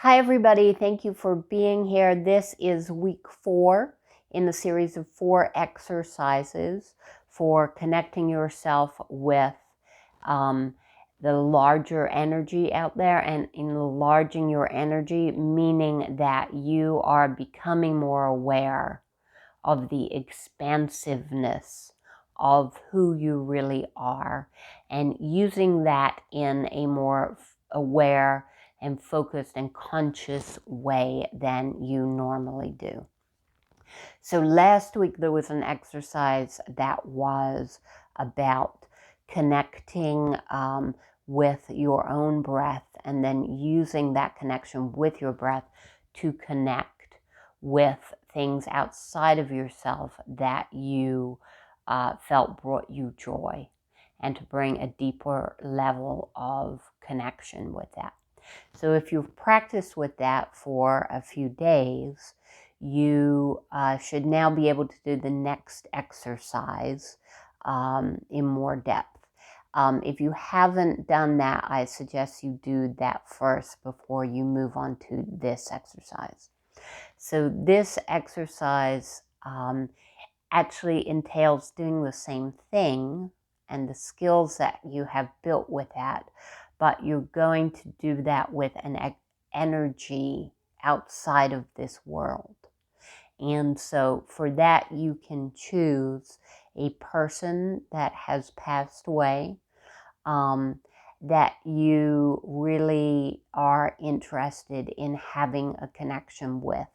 Hi, everybody. Thank you for being here. This is week 4 in the series of 4 exercises for connecting yourself with the larger energy out there and enlarging your energy, meaning that you are becoming more aware of the expansiveness of who you really are and using that in a more aware and focused and conscious way than you normally do. So last week there was an exercise that was about connecting with your own breath and then using that connection with your breath to connect with things outside of yourself that you felt brought you joy, and to bring a deeper level of connection with that. So if you've practiced with that for a few days, you should now be able to do the next exercise in more depth. If you haven't done that, I suggest you do that first before you move on to this exercise. So this exercise actually entails doing the same thing and the skills that you have built with that, but you're going to do that with an energy outside of this world. And so for that, you can choose a person that has passed away, that you really are interested in having a connection with.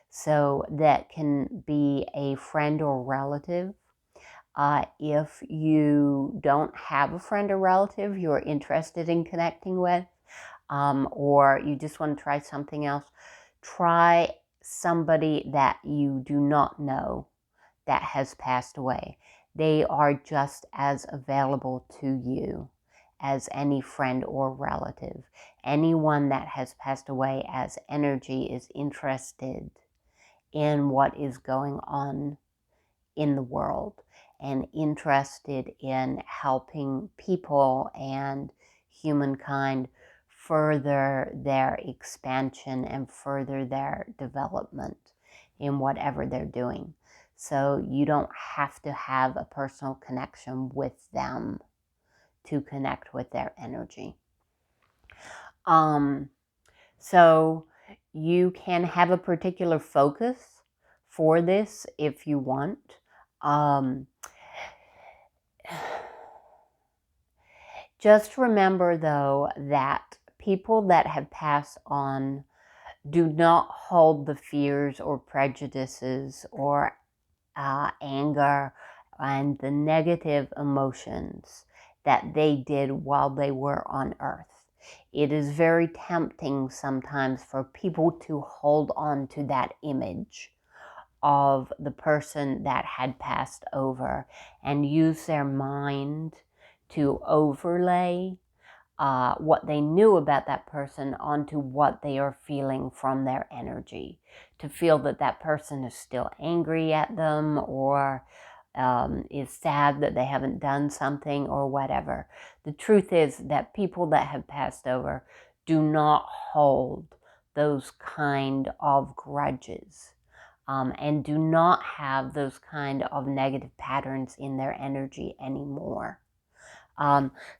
So that can be a friend or relative. If you don't have a friend or relative you're interested in connecting with, or you just want to try something else, try somebody that you do not know that has passed away. They are just as available to you as any friend or relative. Anyone that has passed away as energy is interested in what is going on in the world and interested in helping people and humankind further their expansion and further their development in whatever they're doing. So you don't have to have a personal connection with them to connect with their energy. So you can have a particular focus for this if you want. Just remember, though, that people that have passed on do not hold the fears or prejudices or anger and the negative emotions that they did while they were on earth. It is very tempting sometimes for people to hold on to that image of the person that had passed over and use their mind to overlay what they knew about that person onto what they are feeling from their energy, to feel that that person is still angry at them or is sad that they haven't done something or whatever. The truth is that people that have passed over do not hold those kind of grudges, and do not have those kind of negative patterns in their energy anymore.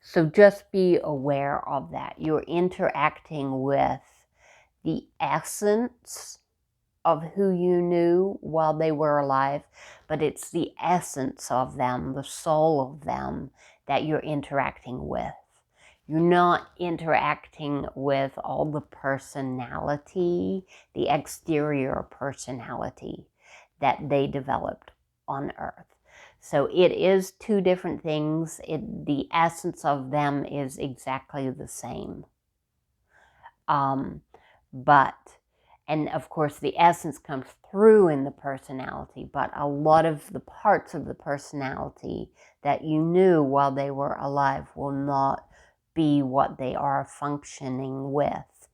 So just be aware of that. You're interacting with the essence of who you knew while they were alive, but it's the essence of them, the soul of them, that you're interacting with. You're not interacting with all the personality, the exterior personality that they developed on Earth. So it is two different things. The essence of them is exactly the same. And of course the essence comes through in the personality, but a lot of the parts of the personality that you knew while they were alive will not be what they are functioning with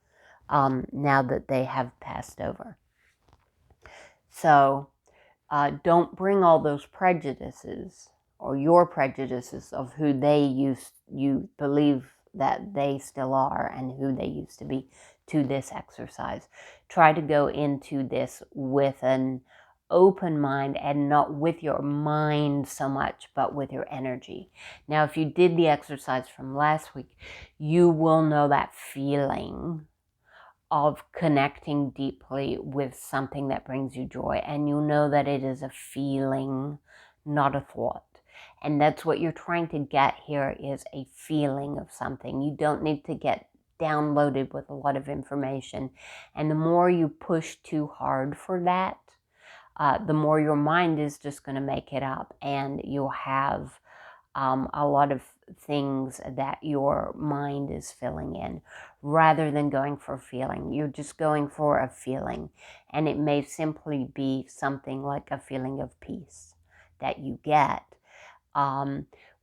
now that they have passed over. So don't bring all those prejudices or your prejudices of who you believe that they still are and who they used to be to this exercise. Try to go into this with an open mind and not with your mind so much, but with your energy. Now, if you did the exercise from last week, you will know that feeling of connecting deeply with something that brings you joy. And you know that it is a feeling, not a thought. And that's what you're trying to get here, is a feeling of something. You don't need to get downloaded with a lot of information. And the more you push too hard for that, the more your mind is just going to make it up. And you'll have a lot of things that your mind is filling in rather than going for a feeling. You're just going for a feeling, and it may simply be something like a feeling of peace that you get,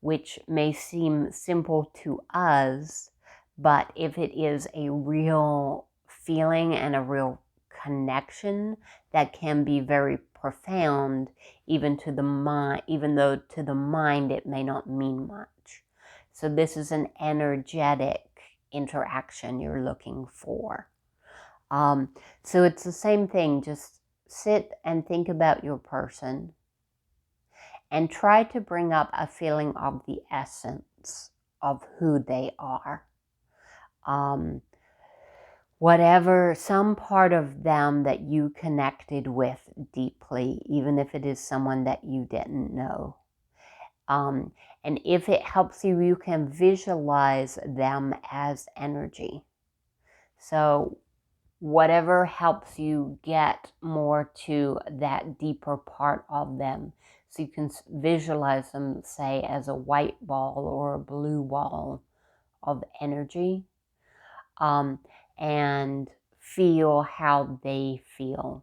which may seem simple to us, but if it is a real feeling and a real connection, that can be very profound, even to the mind, even though to the mind it may not mean much. So this is an energetic interaction you're looking for. So it's the same thing. Just sit and think about your person and try to bring up a feeling of the essence of who they are. Whatever, some part of them that you connected with deeply, even if it is someone that you didn't know. And if it helps you, you can visualize them as energy. So whatever helps you get more to that deeper part of them. So you can visualize them, say, as a white ball or a blue ball of energy. And feel how they feel.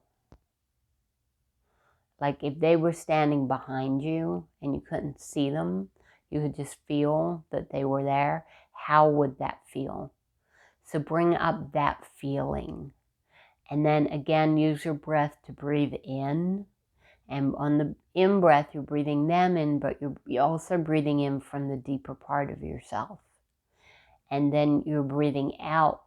Like if they were standing behind you and you couldn't see them, you could just feel that they were there. How would that feel? So bring up that feeling. And then again, use your breath to breathe in. And on the in-breath, you're breathing them in, but you're also breathing in from the deeper part of yourself. And then you're breathing out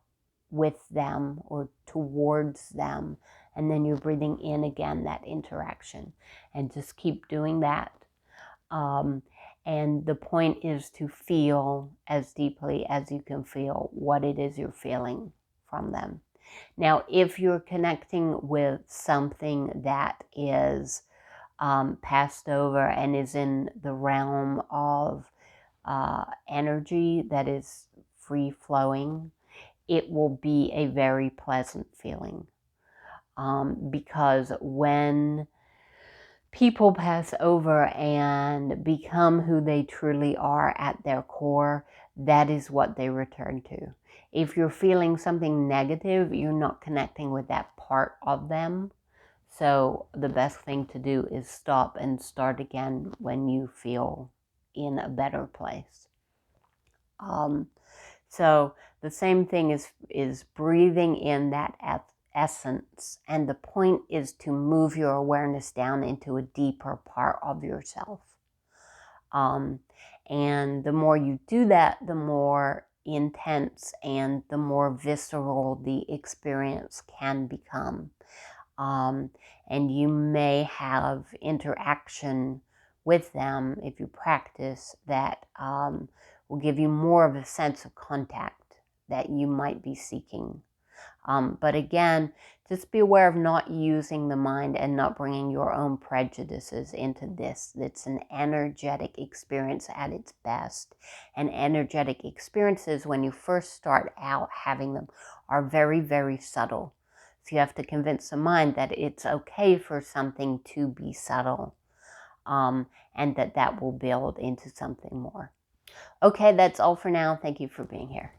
with them or towards them, and then you're breathing in again, that interaction, and just keep doing that. And the point is to feel as deeply as you can feel what it is you're feeling from them. Now, if you're connecting with something that is passed over and is in the realm of energy that is free-flowing, it will be a very pleasant feeling. Because when people pass over and become who they truly are at their core, that is what they return to. If you're feeling something negative, you're not connecting with that part of them. So the best thing to do is stop and start again when you feel in a better place. So the same thing is breathing in that essence. And the point is to move your awareness down into a deeper part of yourself. And the more you do that, the more intense and the more visceral the experience can become. And you may have interaction with them if you practice that will give you more of a sense of contact that you might be seeking. But again, just be aware of not using the mind and not bringing your own prejudices into this. It's an energetic experience at its best. And energetic experiences, when you first start out having them, are very, very subtle. So you have to convince the mind that it's okay for something to be subtle, and that will build into something more. Okay, that's all for now. Thank you for being here.